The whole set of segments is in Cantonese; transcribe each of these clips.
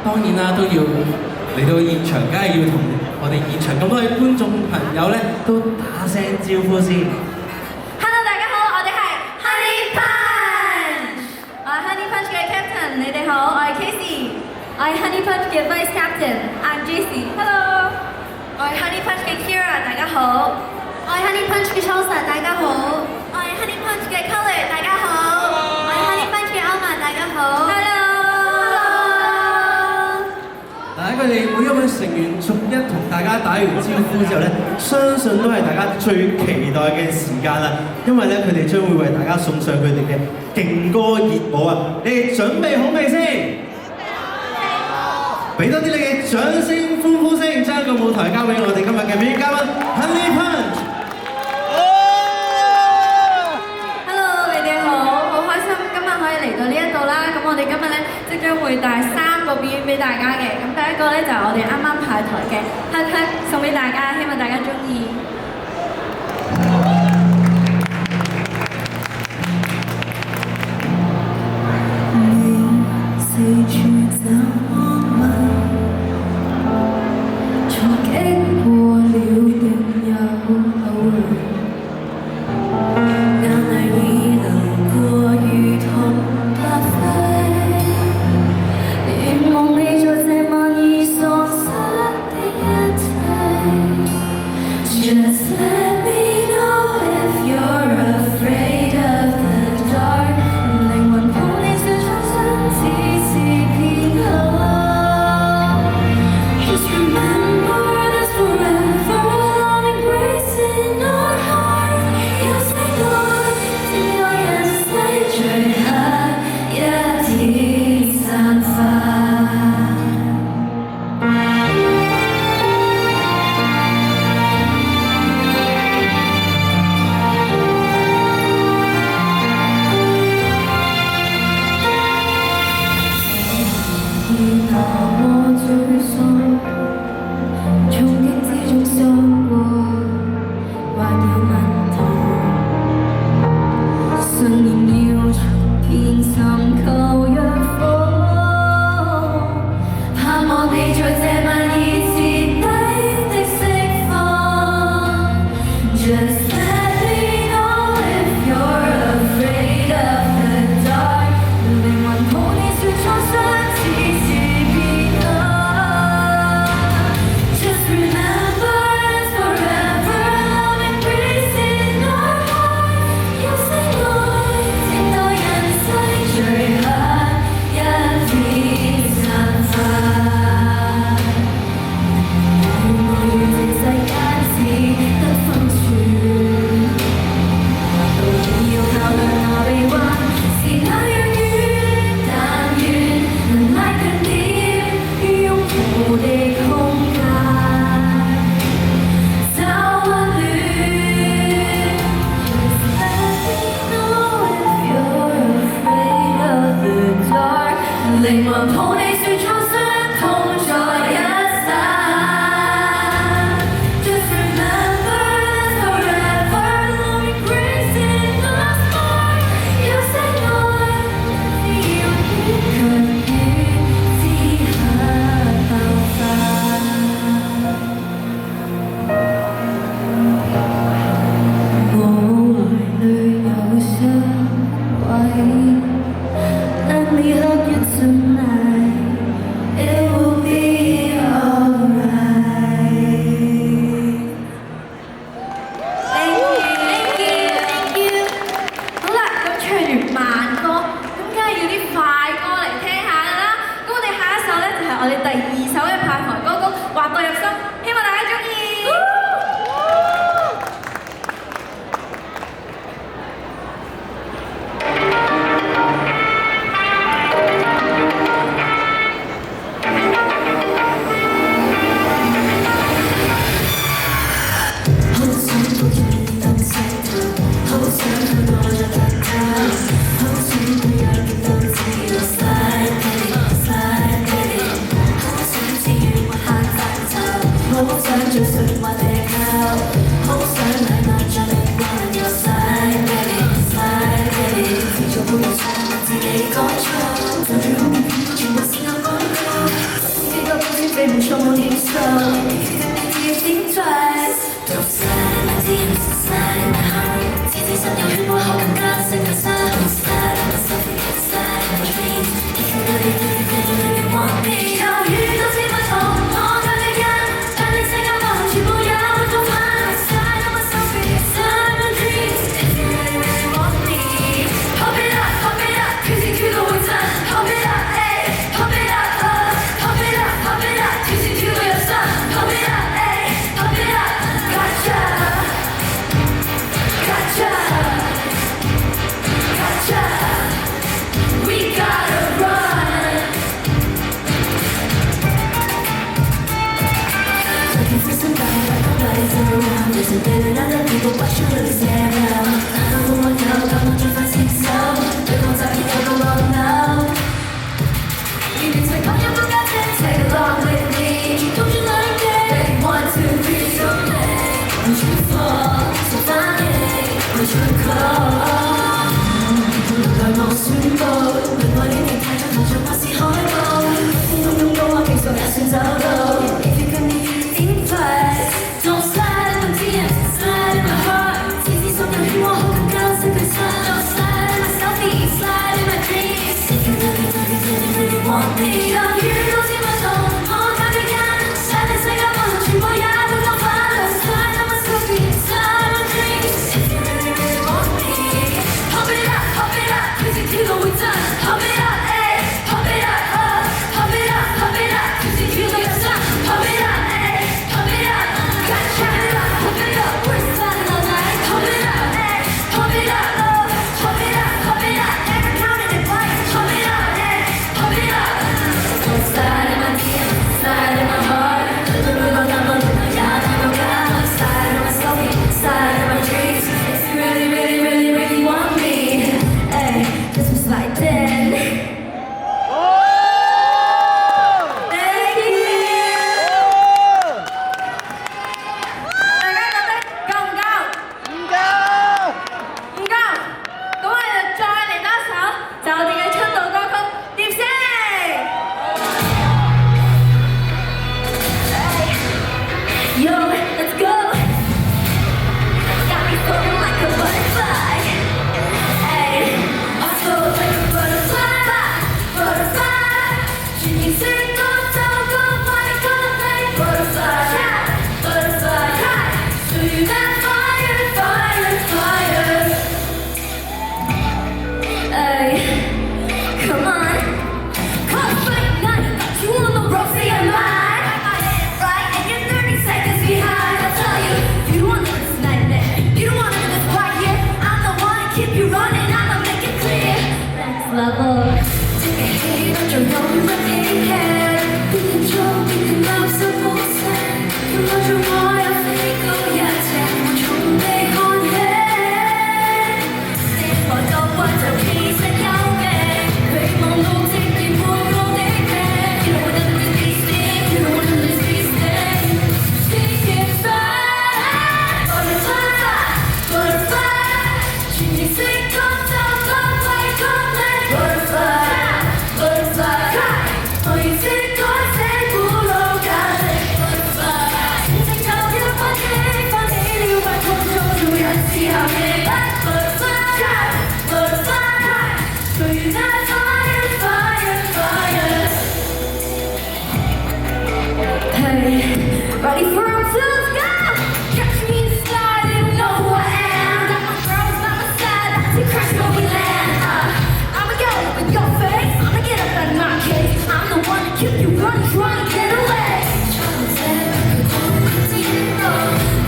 當然啦，都要嚟到現場，梗係要同我哋現場咁多位觀眾朋友咧都打聲招呼先。Hello， 大家好，我哋係 Honey Punch， 我係 Honey Punch 嘅 Captain， 你哋好，我係 Casey， 我係 Honey Punch 嘅 Vice Captain，I'm Jessie，Hello， 我係 Honey Punch 嘅 Kira， 大家好，我係 Honey Punch 嘅 Chelsea， 大家好，我係 Honey Punch 嘅 Color， 大家好，我係 Honey Punch 嘅 Alma， 大家好。但係佢哋每一位成員逐一同大家打完招呼之後咧，相信都係大家最期待嘅時間啦，因為咧佢哋將會為大家送上佢哋嘅勁歌熱舞啊！你哋準備好未先？俾多啲你嘅掌聲、歡呼聲，將個舞台交俾我哋今日嘅表演嘉賓 Honey Punch。Hello， 你哋好，好開心今日可以嚟到呢一度啦。咁我哋今日咧即將會帶3個表演俾大家嘅。咁第一個咧就係我哋啱啱派台嘅黑黑送俾大家，希望大家中意。你四處找安慰，錯經過了定有後悔。眼淚已流過，如同白費。願望你在這晚已喪失的一切。Just let me know if you're afraid of the dark。靈魂抱你說創傷只是片刻。Just remember there's forever loving grace in our heart。有些愛正在人世最後一天散發。被蒙受梦里手，你think twice。Don't slide in my DMs, slide in my heart。天天想要与我好尴尬，三个字。Don't slide in my selfie, slide in my dreams。If you really, really, really, really want me，要遇到这么痛，我看得见，但你想要忘记不要我懂吗？Slide in my selfie, slide in my dreams。If you really, really want me，pump it up, pump it up，听进去的我真 pump it up，哎 ，pump it up， pump it up, pump it up，听进去的有声 pump it up， 哎 ，pump it up，gotcha，gotcha，gotcha，we gotta run。Looking for somebody but nobody's around. Just a bit of other people, what you really say about? I don't wanna know, got no different things so. We're gonna talk it over all now. You can take on your book, take along with me. Don't you like it? 1, 2, 3, so play. Once you fall, so funny. Once you call, 널 모순 보. 내 머리는 탈전 탈전 맛이 horrible. 용용용용한 빙속의 순서로. If you can think twice, don't slide in my DMs, slide in my heart. TV 속에 휘워 혹은 가슴 그 Don't slide in my selfie, slide in my dreams. If you really, really, really, really want me, 넌 이러지 마서 못하게 간 나는 새가 멈춘 뭐야 무덤 Don't slide in my selfie, slide in my dreams. If you really, really want me, pump it up, 그지 그거 있잖아. Pump it up, ayy, pump it up, pump it up, pump it up, 그지 그거 있잖아. Pump it up, ayy, pump it up, gotcha, pump it up, we're starting all night. Pump it up, ayy, pump it up, pump it up, pump it up, never counted it twice. Pump it up, ayy, pump it up. Don't slide in my DM, slide in my heart. 누구가 나만 불러야 내가 slide in my selfie, slide in my dreams. If you really, really, really, really want me, ayy, just be slide in. Thank you. Cao không cao? Không cao. Đúng rồi, cho anh này đáp sao? Chào thì cái chân tổ con không? Tìm xe. Yo, let's go. Got me floating like a butterfly. Ay, I float like a butterfly, butterfly. 是你最高糟糕坏可爱 butterfly, butterfly. 属于那 fire, fire, fire. Ay, come on. Conflict night, you on the road, say I'm mine. Right, and you're 30 seconds behind. I'll tell you, you don't want to live this nightmare. You don't want to live this right here. I'm the one to keep you running. I'ma make it clear. Next level. Take a hit, but you know you really care. We control, we can love so full send. You love your boy, I think, oh yeah, take what you make on head. If I don't want to please, then you'll make. Great mom, don't take me for no nightmare. You don't wanna lose these things, you don't wanna lose these things. Think it's fine. Butterfly, butterfly. 是你最高糟糕坏可爱 butterfly, butterfly. 可以最高最不漏感的 butterfly. 心情跳跃换地方，你留白空中突然起好美白 butterfly, butterfly. 属于那 fire, fire, fire. Hey, ready for round two? Let's go! Catch me in the sky, they don't know who I am. Got my girls by my side, I see crash when we land. I'ma go with your face, I'ma get up out of my cage. I'm the one to keep you running, trying to get away.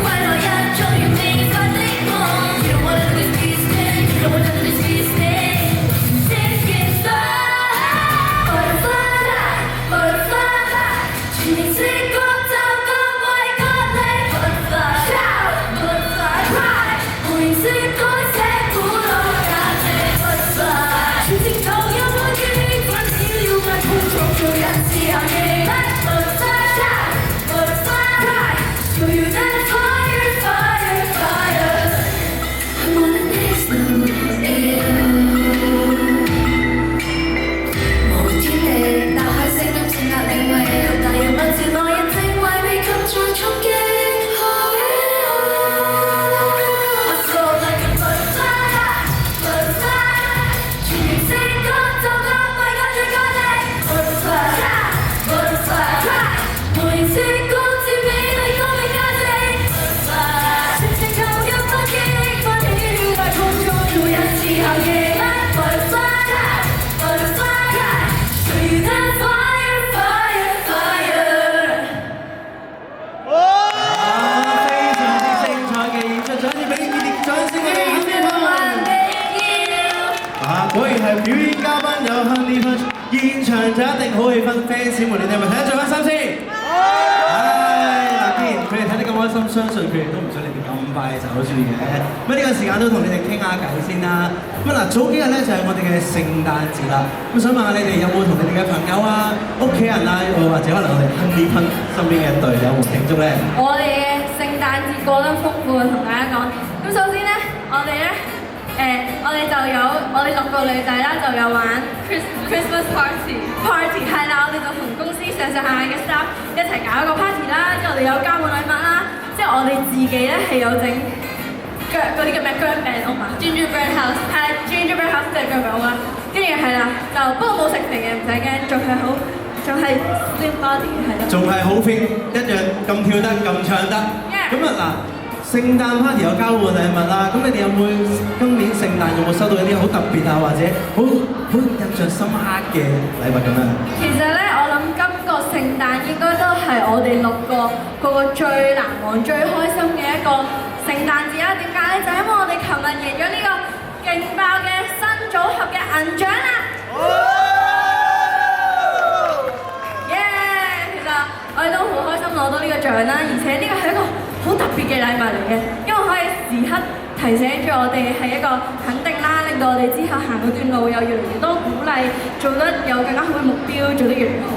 Why don't you show your face, I think wrong. You don't wanna lose these things, you don't wanna lose these things. Think it's fine. Butterfly, butterfly. 是你最高糟糕坏可爱 butterfly. 哋係咪睇得最開心先？嗱，既然佢哋睇得咁開心，相信佢哋都唔想你哋咁快走住嘅。咁呢個時間都同你哋傾下偈先啦。咁嗱，早幾日咧就係我哋嘅聖誕節啦。咁想問下你哋有冇同你哋嘅朋友啊、屋企人啊，或者可能我哋 Honey Punch 身邊嘅隊友慶祝咧？我哋嘅聖誕節過得豐富，同大家講。咁首先咧，我哋就有我哋6個女仔啦，就有玩 Christmas party 係啦，我哋就同公司上下嘅 staff 一齊搞一個 party 啦，之後我哋有交換禮物啦，之後我哋自己咧係有整嗰啲叫咩薑餅屋嘛 ，gingerbread house 係啦 ，gingerbread house 即係薑餅屋啦，跟住係啦，就不過冇食肥嘅唔使驚，仲係 slim body 係啦，仲係好 fit，一樣咁跳得咁唱得。咁啊嗱。聖誕 party 有交換禮物啦，咁你哋有冇今年聖誕有冇收到一啲好特別啊，或者好印象深刻嘅禮物咁樣？其實咧，我諗今個聖誕應該都係我哋6個最難忘、最開心嘅一個聖誕節啦。點解咧？就因為我哋琴日贏咗呢個勁爆嘅新組合嘅銀獎啦！其實我哋都好開心攞到呢個獎啦，而且呢個係一個好特別嘅禮物嚟嘅，因為可以時刻提醒住我哋係一個肯定啦，令到我哋之後行嗰段路有越嚟越多鼓勵，做得有更加好嘅目標，做得越嚟越好。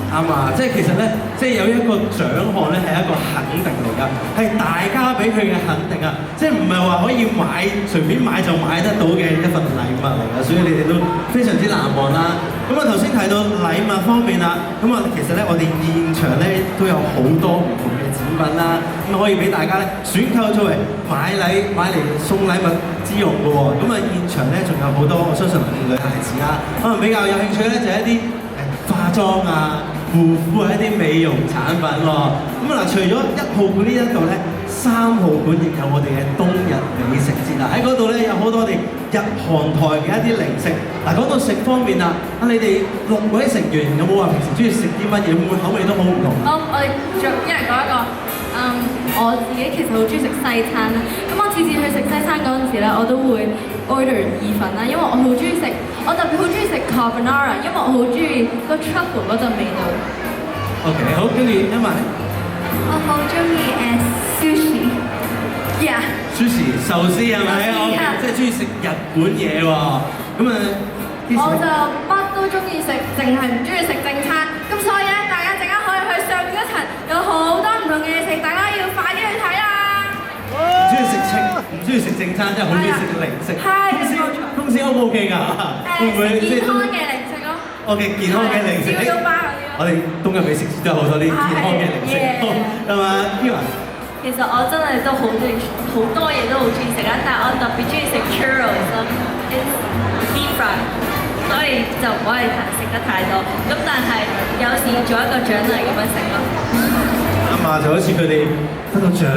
啱啊！即係其實咧，即係有一個獎項咧係一個肯定嚟㗎，係大家俾佢嘅肯定啊！即係唔係話可以買隨便買就買得到嘅一份禮物嚟㗎，所以你哋都非常之難忘啦。咁啊頭先提到禮物方面啦，咁啊其實咧我哋現場咧都有好多唔同嘅展品啦，咁可以俾大家咧選購作為買嚟送禮物之用㗎喎。咁啊現場咧仲有好多，我相信女孩子啦，可能比較有興趣咧就係一啲化妝啊、護膚啊一啲美容產品喎。咁啊嗱，除咗1號館呢一度咧，3號館亦有我哋嘅冬日美食節啦。喺嗰度咧有好多我哋日韓台嘅一啲零食。嗱，講到食方面啦，你哋6位成員有冇話平時中意食啲乜嘢？會唔會口味都好唔同？好，我哋一人講一個。我自己其實好中意食西餐啦。咁我次次去食西餐嗰陣時咧，我都會 order 意粉啦，因為我好中意食，我特別好中意食 carbonara，因為我好中意個 truffle 嗰陣味道。OK， 好，跟住因為我好中意sushi。Yeah。sushi 壽司係咪？我即係中意食日本嘢喎。咁啊，我就乜都中意食，淨係唔中意食正餐。咁所以咧，大家陣間可以去上面嗰層，有好多唔同嘅嘢食，大家要快啲去睇啦！唔中意食正餐，真係好中意食零食。係，公司 O 唔 OK 㗎？會唔會即係健康嘅零食咯？OK，健康嘅零食。我哋冬日美食節都有好多啲健康嘅零食，係嘛？其實我真係都好中意，好多嘢都好中意食啦，但係我特別中意食 churros 咯 ，deep fry， 所以就唔可以食得太多。咁但係有時做一個獎勵咁樣食咯。啱啊，就好似佢哋得到獎，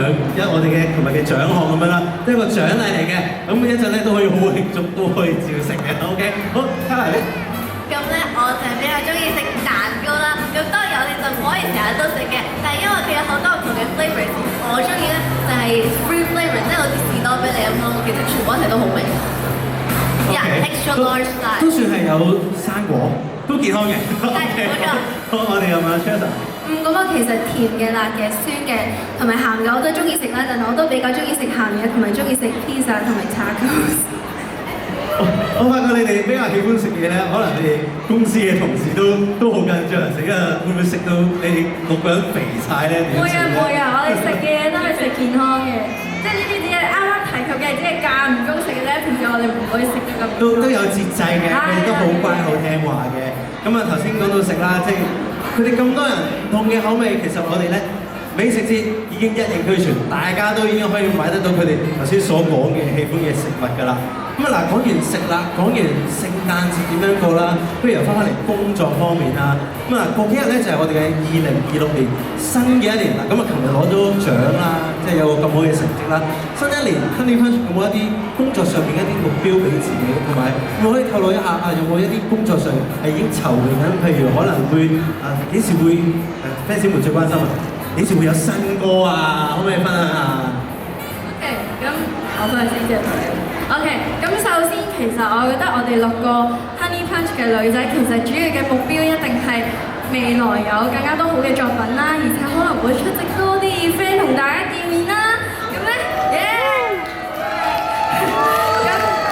我哋嘅琴日嘅獎項咁樣啦，一個獎勵嚟嘅。咁一陣咧都可以好好慶祝，都可以照食嘅。OK， 好，嘉麗咧。咁咧，我就比較中意食蛋糕啦。咁當然我哋就唔可以成日都食嘅，但係因為佢有好多唔同嘅 flavors， 我中意咧就係 fruit flavor， 即係好似士多啤梨咁咯。其實全部一齊都好味。extra large size 都算係有生果，都健康嘅。冇錯。好，我哋有冇 Chester？咁我其實甜嘅、辣嘅、酸嘅同埋鹹嘅我都中意食啦，但係我都比較中意食鹹嘢，同埋中意食 pizza 同埋 tacos。我發覺你哋比較喜歡食嘢咧，可能你哋公司嘅同事都好緊張食啊，會唔會食到你哋6個人肥晒咧？會啊！我哋食嘅嘢都係食健康嘅，即係呢啲只係啱啱提及嘅，只係間唔中食嘅啫。平時我哋唔可以食得咁。都有節制嘅，佢哋都好乖好聽話嘅。咁啊頭先講到食啦，即係佢哋咁多人唔同嘅口味，其實我哋咧美食節已經一應俱全，大家都已經可以買得到佢哋頭先所講嘅喜歡嘅食物㗎啦。咁啊嗱，講完食啦，講完聖誕節點樣過啦，不如又翻嚟工作方面啦。咁啊，過幾日咧就係我哋嘅2026年新嘅一年啦。咁啊，琴日攞咗獎啦，即係有個咁好嘅成績啦。新一年 Honey Punch 有冇一啲工作上面一啲目標俾自己，同埋可以透露一下有冇一啲工作上係已經籌備緊？譬如可能會幾時會fans 們最關心啊？幾時會有新歌啊？可唔可以分享下 ？OK，咁我翻去先接佢。OK，咁首先其實我覺得我哋6個 Honey Punch 嘅女仔，其實主要嘅目標一定係未來有更加多好嘅作品啦，而且可能會出席多啲 event 同大家見面啦。咁咧，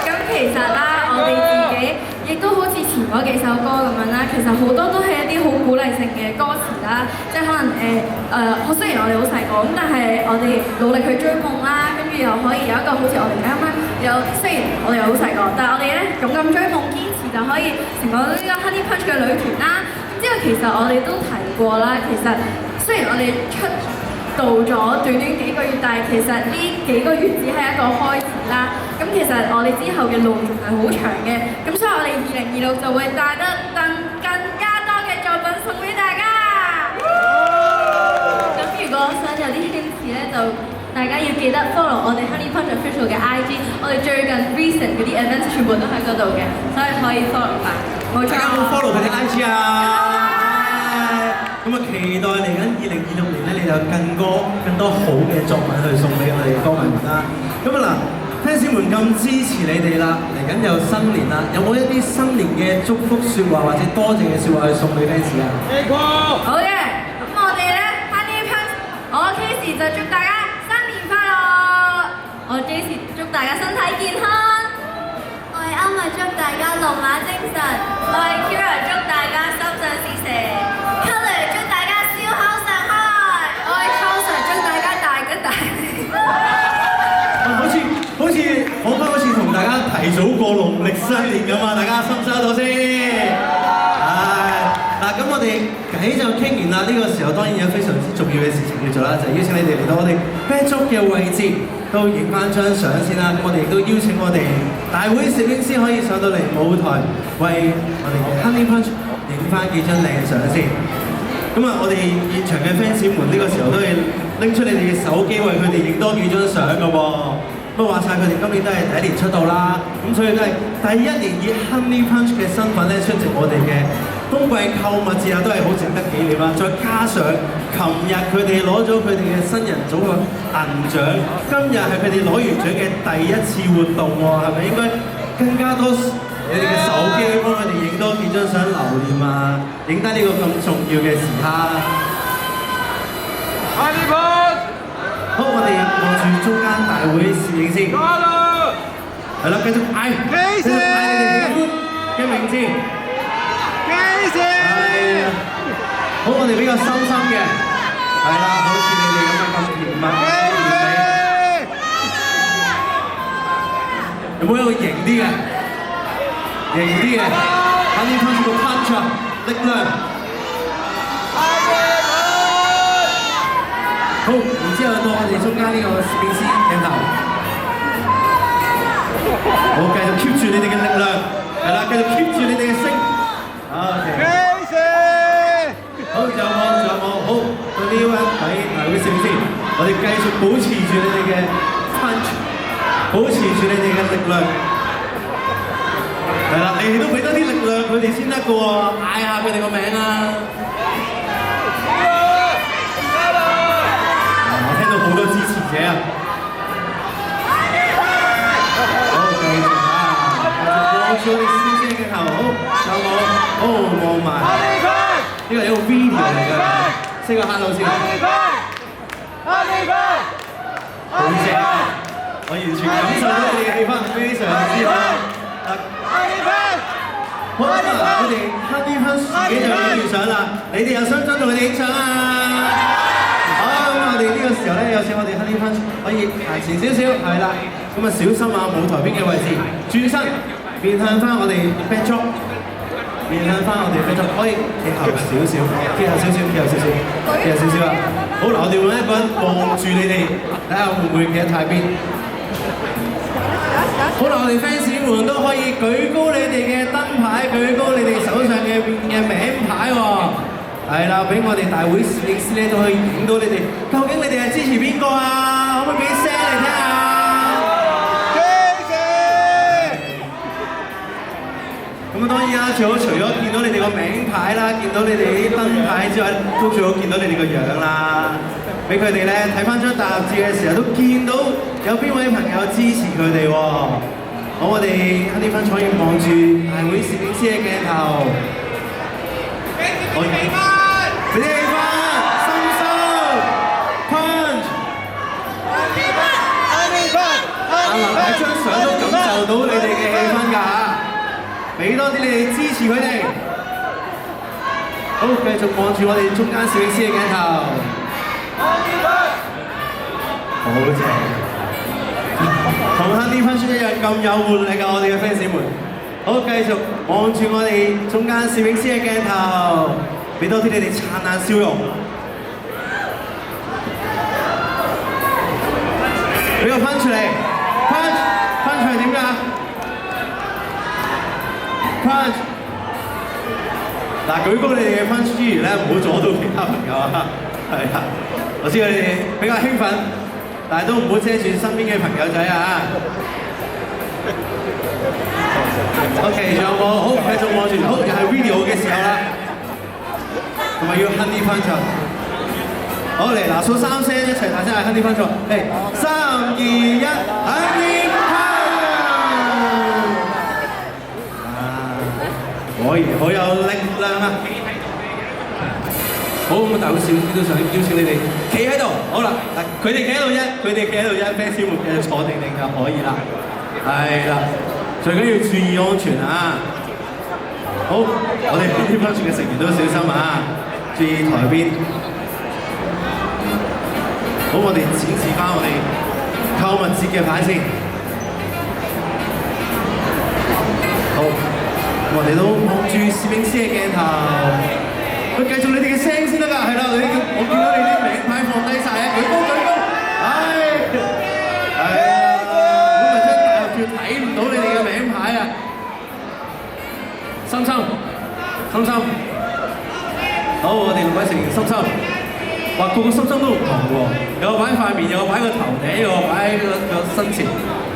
咁其實啦，我哋自己亦都好似前嗰幾首歌咁樣啦，其實好多都係一啲好鼓勵性嘅歌詞啦，即係可能雖然我哋好細個，咁但係我哋努力去追夢啦，跟住又可以有一個好似我哋啱啱有，雖然我哋好細個，但係我哋咧勇敢追夢，堅持就可以成為呢個 Honey Punch 嘅女團啦。之後其實我哋都提過啦，其實雖然我哋出道咗短短幾個月，但係其實呢幾個月只係一個開始啦。咁其實我哋之後嘅路仲係好長嘅，咁所以我哋2026就會帶得更加多嘅作品送俾大家。咁如果想有啲輕視咧，就大家要記得 follow 我哋 Honey Punch Official 嘅 IG， 我哋最近 recent 嗰啲 events 全部都喺嗰度嘅，所以可以 follow 埋。冇錯。大家有冇 follow 佢哋 IG 啊？咁啊，期待嚟緊2026年咧，你就有更多好嘅作品去送俾我哋歌迷們啦。咁啊嗱，fans們咁支持你哋啦，嚟緊又新年啦，有冇一啲新年嘅祝福説話或者多謝嘅説話去送俾 fans 啊？好嘅，咁我哋咧 Honey Punch， 我 Casey 就祝大家新年快樂，我 Jacy 祝大家身體健康，我係啱祝大家龍馬精神，我係 Kira 祝大家心想事成。好似同大家提早過農曆新年咁啊！大家收唔收到先？嗱，咁我哋偈就傾完啦。呢個時候當然有非常之重要嘅事情要做啦，就係邀請你哋嚟到我哋 backdrop 嘅位置，都影翻張相先啦。咁我哋亦都邀請我哋大會攝影師可以上到嚟舞台，為我哋 Honey Punch 影翻幾張靚相先。咁啊，我哋現場嘅 fans 們呢個時候都係拎出你哋嘅手機，為佢哋影多幾張相噶喎。咁話晒佢哋今年都係第一年出道啦，咁所以都係第一年以 Honey Punch 嘅身份咧出席我哋嘅冬季購物節啊，都係好值得紀念啦。再加上琴日佢哋攞咗佢哋嘅新人組嘅銀獎，今日係佢哋攞完獎嘅第一次活動喎，係咪應該更加多你哋嘅手機幫佢哋影多幾張相留念啊，影低呢個咁重要嘅時刻。Honey Punch！好，我哋望住中間大會攝影先。係啦，繼續嗌，繼續嗌你哋喜歡嘅名字。係啊，好，我哋比較收心嘅，係啦，好似你哋咁甜蜜有冇一個型啲嘅？型啲嘅 ，Honey Punch 個 punch 力量。好，然之後到我哋中間呢個攝影師鏡頭，好，繼續 keep 住你哋嘅力量，係啦，繼續 keep 住你哋嘅聲。OK。好，仲有冇？好，到呢位大會攝影師，我哋繼續保持住你哋嘅 punch， 保持住你哋嘅力量。係啦，你哋都俾多啲力量佢哋先得㗎喎，嗌下佢哋個名啊！好多支持者啊！好，繼續啊！望住我哋攝影師嘅頭，好，有冇？好，望埋。呢個係一個 video 嚟㗎，say 個 hello 先。好正啊！我完全感受到你哋嘅氣氛，非常之好。好啦，我哋 Honey Punch 自己就影完相啦，你哋又想唔想同佢哋影相啊？我哋呢個時候咧，有請我哋 Honey Punch 可以行前少少，係啦，咁啊小心啊舞台邊嘅位置，轉身面向翻我哋 backdrop， 面向翻我哋 backdrop， 可以企後少少，企後少少，企後少少，企後少少啊！好嗱，我哋揾一個人望住你哋，睇下會唔會企得太邊。好嗱，我哋 fans 們都可以舉高你哋嘅燈牌，舉高你哋手上嘅名牌喎。係啦，俾我哋大會攝影師咧都可以影到你哋。究竟你哋係支持邊個啊？可唔可以俾聲嚟聽下？咁啊當然啦，最好除咗見到你哋個名牌啦，見到你哋啲燈牌之外，都最好見到你哋個樣啦。俾佢哋咧睇翻張大合照嘅時候，都見到有邊位朋友支持佢哋喎。好，我哋Honey Punch可以望住大會攝影師嘅鏡頭。俾啲氣氛，深深 punch。阿林喺張相都感受到你哋嘅氣氛㗎嚇，俾多啲你哋支持佢哋。好，繼續望住我哋中間攝影師嘅鏡頭。好正，同 Honey Punch 一樣咁有活力㗎，我哋嘅 fans 們。好，繼續望住我哋中間攝影師嘅鏡頭，俾多啲你哋燦爛笑容。俾個 punch 嚟 ，punch 係點㗎 ？punch 嗱，舉高你哋嘅 punch 之餘咧，唔好阻到其他朋友啊！係啊，我知你哋比較興奮，但係都唔好遮住身邊嘅朋友仔啊！OK， 仲有冇？好，繼續望住，好，又係 video 嘅時候啦，同埋要 Honey Punch。好嚟，嗱數3聲一齊大聲嗌 Honey Punch。嚟3、2、1 ，Honey Punch！ 果然好有力量啊！好，咁大會攝影師都想邀請你哋企喺度。好啦，嗱佢哋企喺度啫，佢哋企喺度啫 ，fans 們繼續坐定定就可以啦。係啦，最緊要注意安全啊！好，我哋 Honey Punch 嘅成員都小心啊，注意台邊。好，我哋展示翻我哋購物節嘅牌先。好，我哋都望住攝影師嘅鏡頭，佢繼續你哋嘅聲先得㗎，係啦，我見到你啲名牌放低晒啊，舉高舉高，係啊，咁咪張大合照睇唔到你哋嘅名牌啊，深深，好，我哋6位成員深深。哇！個心心都唔同喎，有個擺喺塊面，有個擺喺個頭頂，有個擺喺個身前。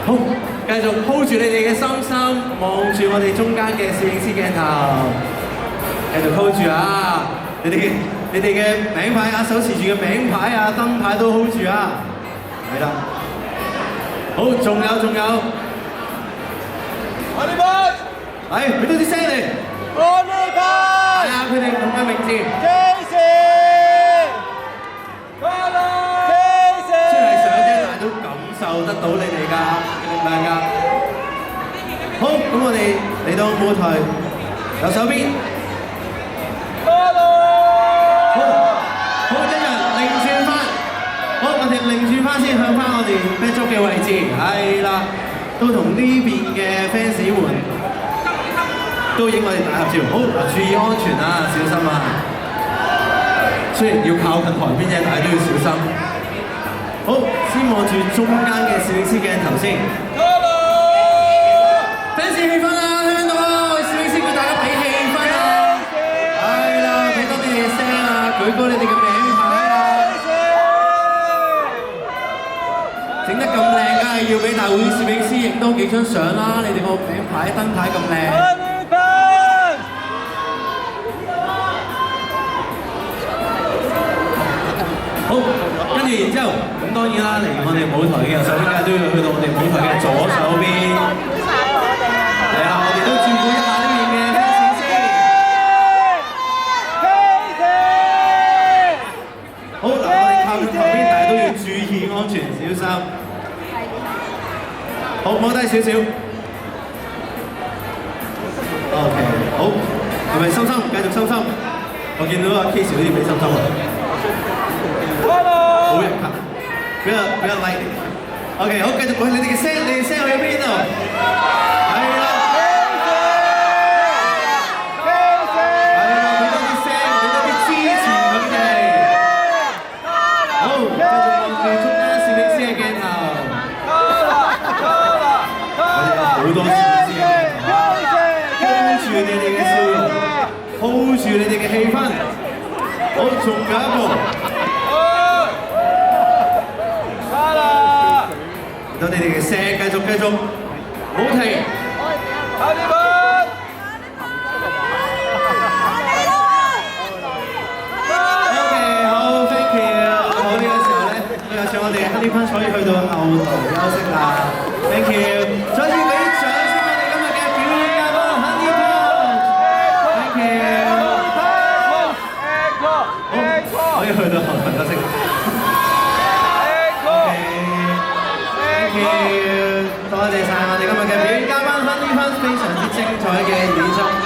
好，繼續 hold 住你哋嘅心心，望住我哋中間嘅攝影師鏡頭，繼續 hold 住啊！你哋嘅名牌啊，手持住嘅名牌啊、燈牌都 hold 住啊！係啦，好，仲有，Honey Punch， 係俾多啲聲嚟 ，Honey Punch， 係啊，佢哋同嘅名字。雖然係相啫，但係都感受得到你哋嘅力量㗎。好，咁我哋嚟到舞台右手邊。好，一人擰轉翻。好，我哋擰轉翻先，向翻我哋 backdrop 嘅位置。係啦，都同呢邊嘅 fans 們都影我哋大合照。好，注意安全啊，小心啊！雖然要靠近台邊啫，但係都要小心。好，先望住中間嘅攝影師鏡頭先。fans 氣氛啊，聽到攝影師叫大家俾氣氛啊！係啦，俾多啲你嘅聲啊，舉高你哋嘅名牌啊！整得咁靚，梗係要俾大會攝影師影多幾張相啦！你哋個名牌燈牌咁靚。好，跟住然之後，咁當然啦，嚟我哋舞台嘅右手邊，梗係都要去到我哋舞台嘅左手邊。係啊，我哋都照顧一下呢邊嘅 fans 先。好，嗱，我哋靠近頭邊，但係都要注意安全，小心。好，踎低少少。OK， 好，係咪深深？繼續深深。我見到阿 Case 好似俾深深喎。好人客，比較 like。OK， 好，繼續講你哋嘅聲，你哋聲去咗邊度？係啦，俾多啲聲，俾多啲支持佢哋。好，繼續望住中間攝影師嘅鏡頭。我哋有好多攝影師嘅鏡頭 ，hold 住你哋嘅笑容 ，hold 住你哋嘅氣氛。好，仲有一步。到你哋嘅聲，繼續，冇停。Honey Punch！ OK， 好 ，thank you。好，呢個時候咧，有請我哋 Honey Punch 可以去到後台休息啦。Thank you。再次俾掌聲我哋今日嘅表演嘉賓 Honey Punch。Thank you。個後台嗰聲。Thank you，多謝晒我哋今日嘅表演嘉賓 Honey Fun 非常之精彩嘅演出。